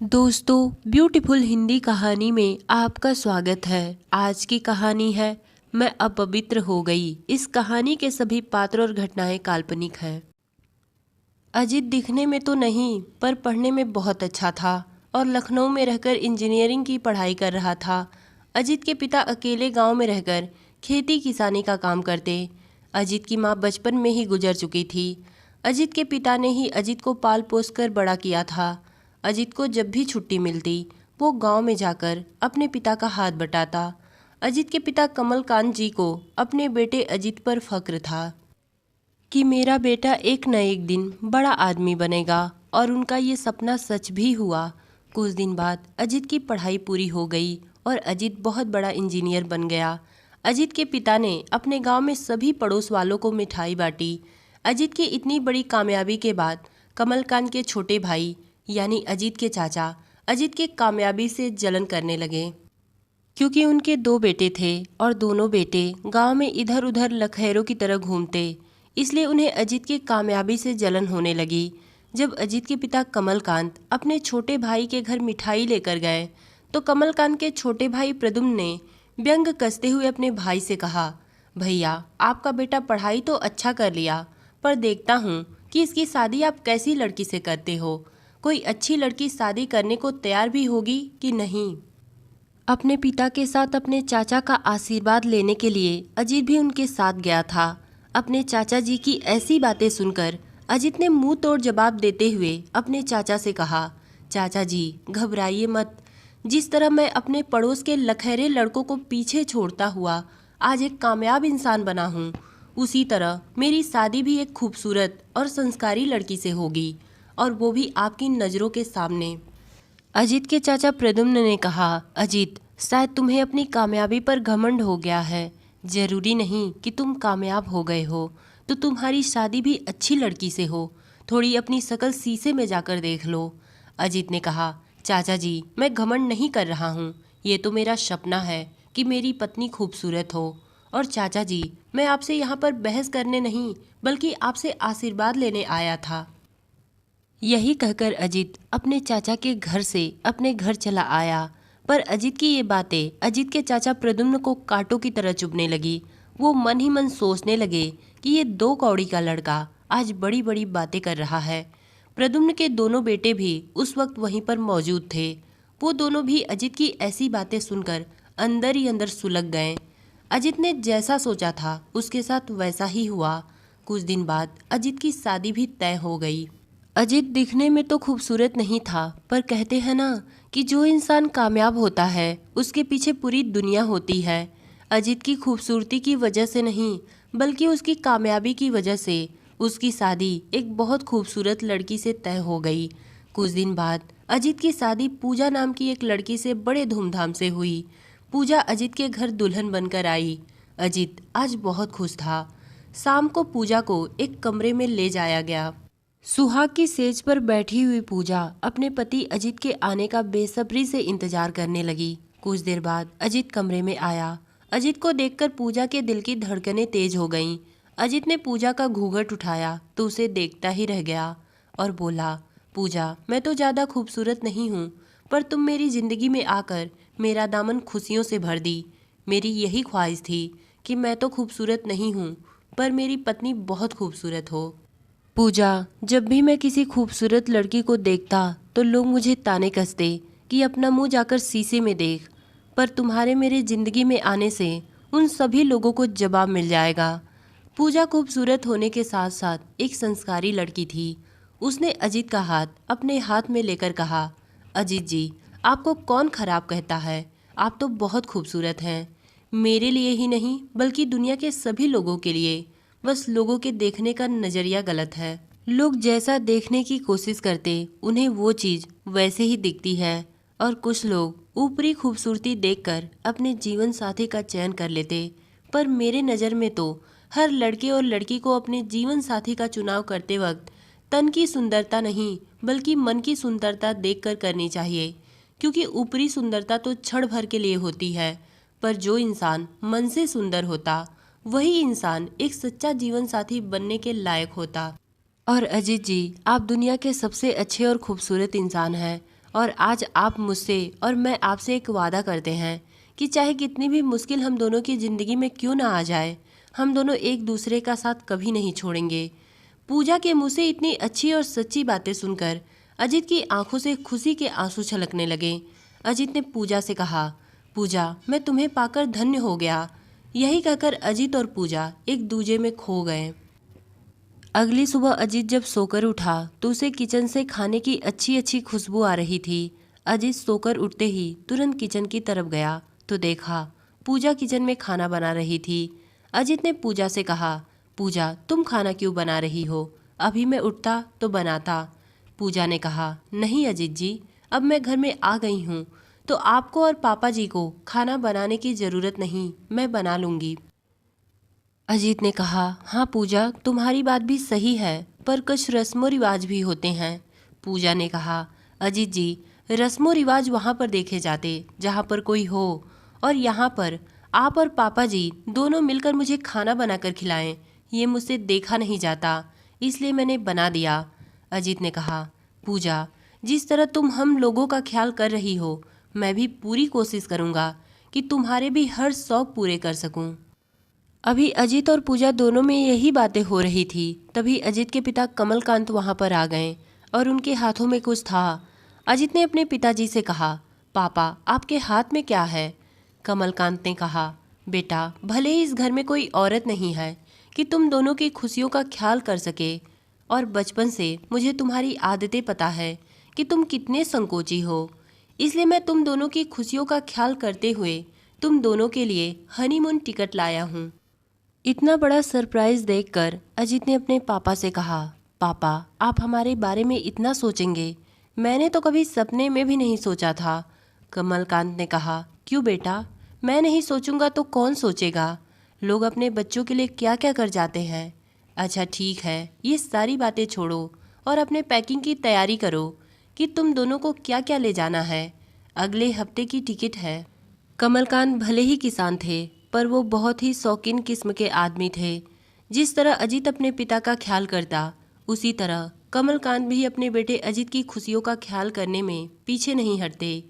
दोस्तों, ब्यूटीफुल हिंदी कहानी में आपका स्वागत है। आज की कहानी है मैं अपवित्र हो गई। इस कहानी के सभी पात्र और घटनाएं काल्पनिक हैं। अजीत दिखने में तो नहीं पर पढ़ने में बहुत अच्छा था और लखनऊ में रहकर इंजीनियरिंग की पढ़ाई कर रहा था। अजीत के पिता अकेले गांव में रहकर खेती किसानी का काम करते। अजीत की माँ बचपन में ही गुजर चुकी थी। अजीत के पिता ने ही अजीत को पाल पोस कर बड़ा किया था। अजीत को जब भी छुट्टी मिलती वो गांव में जाकर अपने पिता का हाथ बटाता। अजीत के पिता कमलकांत जी को अपने बेटे अजीत पर फक्र था कि मेरा बेटा एक न एक दिन बड़ा आदमी बनेगा, और उनका ये सपना सच भी हुआ। कुछ दिन बाद अजीत की पढ़ाई पूरी हो गई और अजीत बहुत बड़ा इंजीनियर बन गया। अजीत के पिता ने अपने गांव में सभी पड़ोस वालों को मिठाई बांटी। अजीत की इतनी बड़ी कामयाबी के बाद कमलकांत के छोटे भाई यानी अजीत के चाचा अजीत की कामयाबी से जलन करने लगे, क्योंकि उनके दो बेटे थे और दोनों बेटे गांव में इधर उधर लखैरों की तरह घूमते। इसलिए उन्हें अजीत की कामयाबी से जलन होने लगी। जब अजीत के पिता कमलकांत अपने छोटे भाई के घर मिठाई लेकर गए तो कमलकांत के छोटे भाई प्रद्युम्न ने व्यंग कसते हुए अपने भाई से कहा, भैया आपका बेटा पढ़ाई तो अच्छा कर लिया, पर देखता हूँ कि इसकी शादी आप कैसी लड़की से करते हो। कोई अच्छी लड़की शादी करने को तैयार भी होगी कि नहीं। अपने पिता के साथ अपने चाचा का आशीर्वाद लेने के लिए अजीत भी उनके साथ गया था। अपने चाचा जी की ऐसी बातें सुनकर अजीत ने मुंह तोड़ जवाब देते हुए अपने चाचा से कहा, चाचा जी घबराइए मत। जिस तरह मैं अपने पड़ोस के लखैरे लड़कों को पीछे छोड़ता हुआ आज एक कामयाब इंसान बना हूँ, उसी तरह मेरी शादी भी एक खूबसूरत और संस्कारी लड़की से होगी, और वो भी आपकी नज़रों के सामने। अजीत के चाचा प्रद्युम्न ने कहा, अजीत शायद तुम्हें अपनी कामयाबी पर घमंड हो गया है। जरूरी नहीं कि तुम कामयाब हो गए हो तो तुम्हारी शादी भी अच्छी लड़की से हो। थोड़ी अपनी शकल शीशे में जाकर देख लो। अजीत ने कहा, चाचा जी मैं घमंड नहीं कर रहा हूँ, ये तो मेरा सपना है कि मेरी पत्नी खूबसूरत हो। और चाचा जी मैं आपसे यहाँ पर बहस करने नहीं बल्कि आपसे आशीर्वाद लेने आया था। यही कहकर अजीत अपने चाचा के घर से अपने घर चला आया। पर अजीत की ये बातें अजीत के चाचा प्रद्युम्न को कांटों की तरह चुभने लगी। वो मन ही मन सोचने लगे कि ये दो कौड़ी का लड़का आज बड़ी बड़ी बातें कर रहा है। प्रद्युम्न के दोनों बेटे भी उस वक्त वहीं पर मौजूद थे। वो दोनों भी अजीत की ऐसी बातें सुनकर अंदर ही अंदर सुलग गए। अजीत ने जैसा सोचा था उसके साथ वैसा ही हुआ। कुछ दिन बाद अजीत की शादी भी तय हो गई। अजीत दिखने में तो खूबसूरत नहीं था, पर कहते हैं ना कि जो इंसान कामयाब होता है उसके पीछे पूरी दुनिया होती है। अजीत की खूबसूरती की वजह से नहीं बल्कि उसकी कामयाबी की वजह से उसकी शादी एक बहुत खूबसूरत लड़की से तय हो गई। कुछ दिन बाद अजीत की शादी पूजा नाम की एक लड़की से बड़े धूमधाम से हुई। पूजा अजीत के घर दुल्हन बनकर आई। अजीत आज बहुत खुश था। शाम को पूजा को एक कमरे में ले जाया गया। सुहाग की सेज पर बैठी हुई पूजा अपने पति अजीत के आने का बेसब्री से इंतजार करने लगी। कुछ देर बाद अजीत कमरे में आया। अजीत को देखकर पूजा के दिल की धड़कनें तेज हो गईं। अजीत ने पूजा का घूंघट उठाया तो उसे देखता ही रह गया और बोला, पूजा मैं तो ज़्यादा खूबसूरत नहीं हूँ, पर तुम मेरी ज़िंदगी में आकर मेरा दामन खुशियों से भर दी। मेरी यही ख्वाहिश थी कि मैं तो खूबसूरत नहीं हूँ पर मेरी पत्नी बहुत खूबसूरत हो। पूजा, जब भी मैं किसी खूबसूरत लड़की को देखता तो लोग मुझे ताने कसते कि अपना मुंह जाकर शीशे में देख, पर तुम्हारे मेरे ज़िंदगी में आने से उन सभी लोगों को जवाब मिल जाएगा। पूजा खूबसूरत होने के साथ साथ एक संस्कारी लड़की थी। उसने अजीत का हाथ अपने हाथ में लेकर कहा, अजीत जी आपको कौन खराब कहता है, आप तो बहुत खूबसूरत हैं। मेरे लिए ही नहीं बल्कि दुनिया के सभी लोगों के लिए। बस लोगों के देखने का नज़रिया गलत है। लोग जैसा देखने की कोशिश करते उन्हें वो चीज़ वैसे ही दिखती है, और कुछ लोग ऊपरी खूबसूरती देखकर अपने जीवन साथी का चयन कर लेते। पर मेरे नज़र में तो हर लड़के और लड़की को अपने जीवन साथी का चुनाव करते वक्त तन की सुंदरता नहीं बल्कि मन की सुंदरता देखकर करनी चाहिए, क्योंकि ऊपरी सुंदरता तो क्षण भर के लिए होती है, पर जो इंसान मन से सुंदर होता वही इंसान एक सच्चा जीवन साथी बनने के लायक होता। और अजीत जी आप दुनिया के सबसे अच्छे और खूबसूरत इंसान हैं, और आज आप मुझसे और मैं आपसे एक वादा करते हैं कि चाहे कितनी भी मुश्किल हम दोनों की ज़िंदगी में क्यों ना आ जाए, हम दोनों एक दूसरे का साथ कभी नहीं छोड़ेंगे। पूजा के मुंह से इतनी अच्छी और सच्ची बातें सुनकर अजित की आंखों से खुशी के आंसू छलकने लगे। अजित ने पूजा से कहा, पूजा, मैं तुम्हें पाकर धन्य हो गया। यही कहकर अजित और पूजा एक दूजे में खो गए। अगली सुबह अजित जब सोकर उठा तो उसे किचन से खाने की अच्छी अच्छी खुशबू आ रही थी। अजित सोकर उठते ही तुरंत किचन की तरफ गया तो देखा पूजा किचन में खाना बना रही थी। अजित ने पूजा से कहा, पूजा, तुम खाना क्यों बना रही हो? अभी मैं उठता तो बनाता। पूजा ने कहा, नहीं अजित जी, अब मैं घर में आ गई हूँ तो आपको और पापा जी को खाना बनाने की ज़रूरत नहीं, मैं बना लूँगी। अजीत ने कहा, हाँ पूजा, तुम्हारी बात भी सही है, पर कुछ रस्मों रिवाज भी होते हैं। पूजा ने कहा, अजीत जी, रस्मों रिवाज वहाँ पर देखे जाते जहाँ पर कोई हो, और यहाँ पर आप और पापा जी दोनों मिलकर मुझे खाना बनाकर खिलाएं, ये मुझसे देखा नहीं जाता, इसलिए मैंने बना दिया। अजीत ने कहा, पूजा, जिस तरह तुम हम लोगों का ख्याल कर रही हो, मैं भी पूरी कोशिश करूँगा कि तुम्हारे भी हर शौक पूरे कर सकूँ। अभी अजित और पूजा दोनों में यही बातें हो रही थी, तभी अजित के पिता कमलकांत वहां पर आ गए और उनके हाथों में कुछ था। अजित ने अपने पिताजी से कहा, पापा, आपके हाथ में क्या है? कमलकांत ने कहा, बेटा, भले ही इस घर में कोई औरत नहीं है कि तुम दोनों की खुशियों का ख्याल कर सके, और बचपन से मुझे तुम्हारी आदतें पता है कि तुम कितने संकोची हो, इसलिए मैं तुम दोनों की खुशियों का ख्याल करते हुए तुम दोनों के लिए हनीमून टिकट लाया हूँ। इतना बड़ा सरप्राइज देखकर अजित ने अपने पापा से कहा, पापा, आप हमारे बारे में इतना सोचेंगे, मैंने तो कभी सपने में भी नहीं सोचा था। कमलकांत ने कहा, क्यों बेटा, मैं नहीं सोचूंगा तो कौन सोचेगा? लोग अपने बच्चों के लिए क्या क्या कर जाते हैं। अच्छा ठीक है, ये सारी बातें छोड़ो और अपने पैकिंग की तैयारी करो कि तुम दोनों को क्या क्या ले जाना है। अगले हफ्ते की टिकट है। कमलकांत भले ही किसान थे, पर वो बहुत ही शौकीन किस्म के आदमी थे। जिस तरह अजित अपने पिता का ख्याल करता, उसी तरह कमलकांत भी अपने बेटे अजित की खुशियों का ख्याल करने में पीछे नहीं हटते।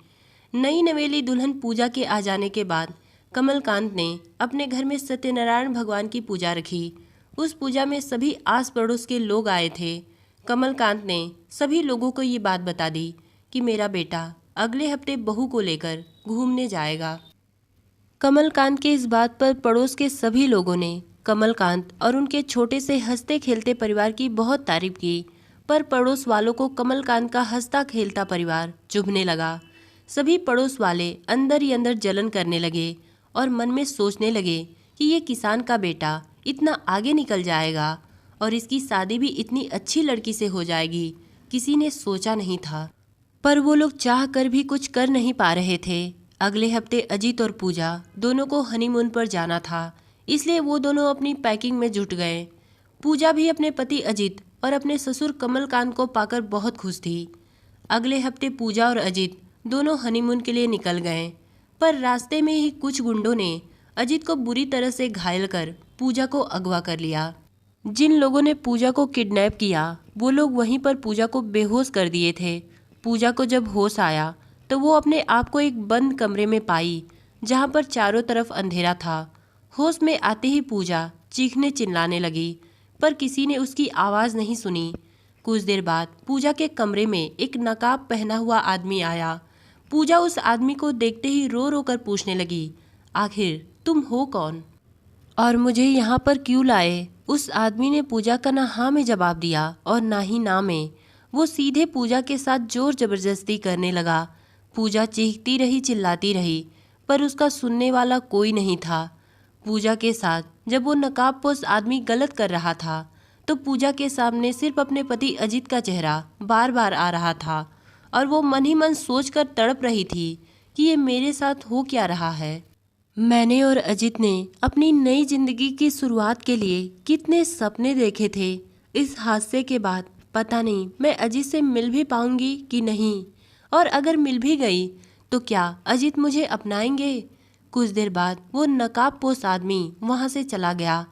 नई नवेली दुल्हन पूजा के आ जाने के बाद कमलकांत ने अपने घर में सत्यनारायण भगवान की पूजा रखी। उस पूजा में सभी आस पड़ोस के लोग आए थे। कमलकांत ने सभी लोगों को ये बात बता दी कि मेरा बेटा अगले हफ्ते बहू को लेकर घूमने जाएगा। कमलकांत के इस बात पर पड़ोस के सभी लोगों ने कमलकांत और उनके छोटे से हंसते खेलते परिवार की बहुत तारीफ की, पर पड़ोस वालों को कमलकांत का हंसता खेलता परिवार चुभने लगा। सभी पड़ोस वाले अंदर ही अंदर जलन करने लगे और मन में सोचने लगे कि ये किसान का बेटा इतना आगे निकल जाएगा और इसकी शादी भी इतनी अच्छी लड़की से हो जाएगी, किसी ने सोचा नहीं था। पर वो लोग चाह कर भी कुछ कर नहीं पा रहे थे। अगले हफ्ते अजीत और पूजा दोनों को हनीमून पर जाना था, इसलिए वो दोनों अपनी पैकिंग में जुट गए। पूजा भी अपने पति अजीत और अपने ससुर कमलकांत को पाकर बहुत खुश थी। अगले हफ्ते पूजा और अजीत दोनों हनीमून के लिए निकल गए, पर रास्ते में ही कुछ गुंडों ने अजीत को बुरी तरह से घायल कर पूजा को अगवा कर लिया। जिन लोगों ने पूजा को किडनैप किया, वो लोग वहीं पर पूजा को बेहोश कर दिए थे। पूजा को जब होश आया तो वो अपने आप को एक बंद कमरे में पाई, जहाँ पर चारों तरफ अंधेरा था। होश में आते ही पूजा चीखने चिल्लाने लगी, पर किसी ने उसकी आवाज़ नहीं सुनी। कुछ देर बाद पूजा के कमरे में एक नकाब पहना हुआ आदमी आया। पूजा उस आदमी को देखते ही रो रो कर पूछने लगी, आखिर तुम हो कौन और मुझे यहाँ पर क्यों लाए? उस आदमी ने पूजा का ना हाँ में जवाब दिया और ना ही ना में। वो सीधे पूजा के साथ जोर जबरदस्ती करने लगा। पूजा चीखती रही, चिल्लाती रही, पर उसका सुनने वाला कोई नहीं था। पूजा के साथ जब वो नकाबपोश आदमी गलत कर रहा था तो पूजा के सामने सिर्फ अपने पति अजित का चेहरा बार बार आ रहा था और वो मन ही मन सोचकर तड़प रही थी कि ये मेरे साथ हो क्या रहा है। मैंने और अजित ने अपनी नई जिंदगी की शुरुआत के लिए कितने सपने देखे थे। इस हादसे के बाद पता नहीं मैं अजित से मिल भी पाऊंगी कि नहीं, और अगर मिल भी गई तो क्या अजित मुझे अपनाएंगे? कुछ देर बाद वो नकाबपोश आदमी वहाँ से चला गया।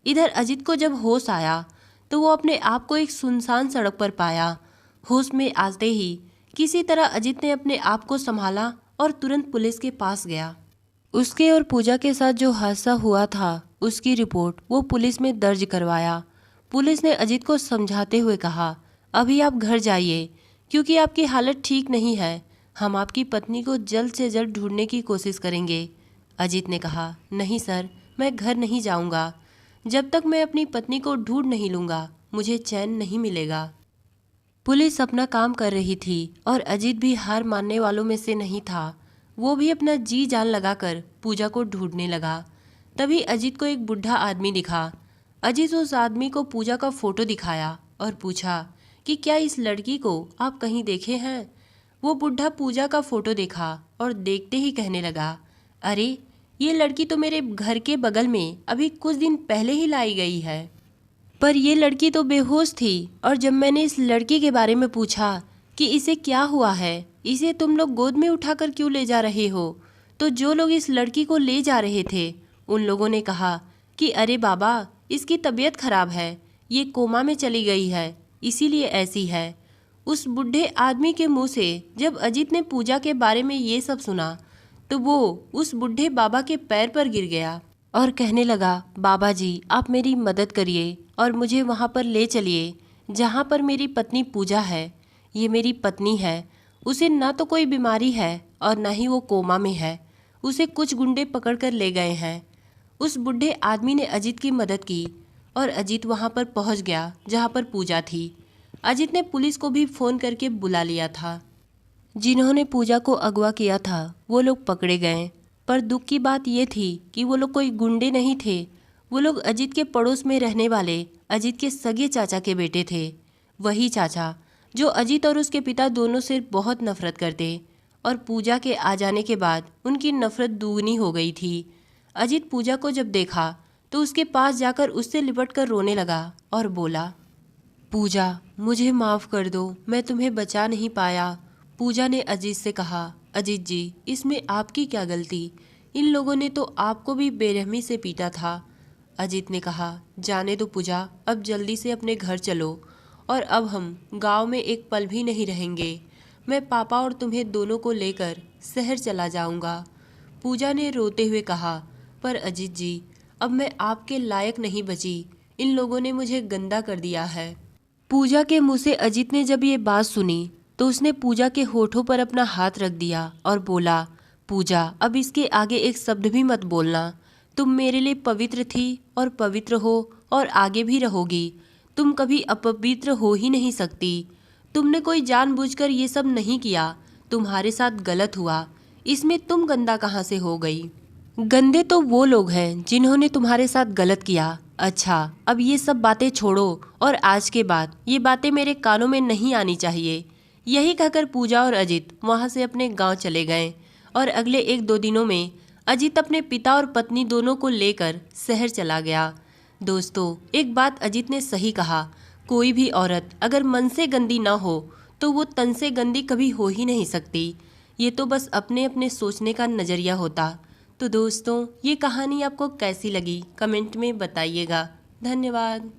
इधर अजित को जब होश आया तो वो अपने आप को एक सुनसान सड़क पर पाया। होश में आते ही किसी तरह अजित ने अपने आप को संभाला और तुरंत पुलिस के पास गया। उसके और पूजा के साथ जो हादसा हुआ था उसकी रिपोर्ट वो पुलिस में दर्ज करवाया। पुलिस ने अजित को समझाते हुए कहा, अभी आप घर जाइए क्योंकि आपकी हालत ठीक नहीं है। हम आपकी पत्नी को जल्द से जल्द ढूंढने की कोशिश करेंगे। अजित ने कहा, नहीं सर, मैं घर नहीं जाऊंगा। जब तक मैं अपनी पत्नी को ढूंढ नहीं लूँगा मुझे चैन नहीं मिलेगा। पुलिस अपना काम कर रही थी और अजित भी हार मानने वालों में से नहीं था। वो भी अपना जी जान लगाकर पूजा को ढूंढने लगा। तभी अजित को एक बुढ़ा आदमी दिखा। अजित उस आदमी को पूजा का फोटो दिखाया और पूछा कि क्या इस लड़की को आप कहीं देखे हैं। वो बुढ़ा पूजा का फोटो देखा और देखते ही कहने लगा, अरे ये लड़की तो मेरे घर के बगल में अभी कुछ दिन पहले ही लाई गई है। पर ये लड़की तो बेहोश थी और जब मैंने इस लड़की के बारे में पूछा कि इसे क्या हुआ है, इसे तुम लोग गोद में उठाकर क्यों ले जा रहे हो, तो जो लोग इस लड़की को ले जा रहे थे उन लोगों ने कहा कि अरे बाबा, इसकी तबीयत खराब है, ये कोमा में चली गई है, इसीलिए ऐसी है। उस बूढ़े आदमी के मुंह से जब अजित ने पूजा के बारे में ये सब सुना तो वो उस बूढ़े बाबा के पैर पर गिर गया और कहने लगा, बाबा जी आप मेरी मदद करिए और मुझे वहाँ पर ले चलिए जहाँ पर मेरी पत्नी पूजा है। ये मेरी पत्नी है, उसे ना तो कोई बीमारी है और ना ही वो कोमा में है। उसे कुछ गुंडे पकड़ कर ले गए हैं। उस बूढ़े आदमी ने अजित की मदद की और अजित वहाँ पर पहुँच गया जहाँ पर पूजा थी। अजित ने पुलिस को भी फ़ोन करके बुला लिया था। जिन्होंने पूजा को अगवा किया था वो लोग पकड़े गए। पर दुख की बात ये थी कि वो लोग कोई गुंडे नहीं थे। वो लोग अजित के पड़ोस में रहने वाले अजित के सगे चाचा के बेटे थे। वही चाचा जो अजित और उसके पिता दोनों से बहुत नफरत करते और पूजा के आ जाने के बाद उनकी नफरत दुगनी हो गई थी। अजित पूजा को जब देखा तो उसके पास जाकर उससे लिपट कर रोने लगा और बोला, पूजा मुझे माफ़ कर दो, मैं तुम्हें बचा नहीं पाया। पूजा ने अजीत से कहा, अजीत जी इसमें आपकी क्या गलती, इन लोगों ने तो आपको भी बेरहमी से पीटा था। अजीत ने कहा, जाने दो पूजा, अब जल्दी से अपने घर चलो और अब हम गांव में एक पल भी नहीं रहेंगे। मैं पापा और तुम्हें दोनों को लेकर शहर चला जाऊंगा। पूजा ने रोते हुए कहा, पर अजीत जी अब मैं आपके लायक नहीं बची, इन लोगों ने मुझे गंदा कर दिया है। पूजा के मुंह से अजीत ने जब ये बात सुनी तो उसने पूजा के होठों पर अपना हाथ रख दिया और बोला, पूजा अब इसके आगे एक शब्द भी मत बोलना। तुम मेरे लिए पवित्र थी और पवित्र हो और आगे भी रहोगी। तुम कभी अपवित्र हो ही नहीं सकती। तुमने कोई जानबूझकर ये सब नहीं किया, तुम्हारे साथ गलत हुआ, इसमें तुम गंदा कहाँ से हो गई। गंदे तो वो लोग हैं जिन्होंने तुम्हारे साथ गलत किया। अच्छा अब ये सब बातें छोड़ो और आज के बाद ये बातें मेरे कानों में नहीं आनी चाहिए। यही कहकर पूजा और अजित वहाँ से अपने गांव चले गए और अगले 1-2 दिनों में अजित अपने पिता और पत्नी दोनों को लेकर शहर चला गया। दोस्तों एक बात अजित ने सही कहा, कोई भी औरत अगर मन से गंदी ना हो तो वो तन से गंदी कभी हो ही नहीं सकती। ये तो बस अपने अपने सोचने का नज़रिया होता। तो दोस्तों ये कहानी आपको कैसी लगी कमेंट में बताइएगा। धन्यवाद।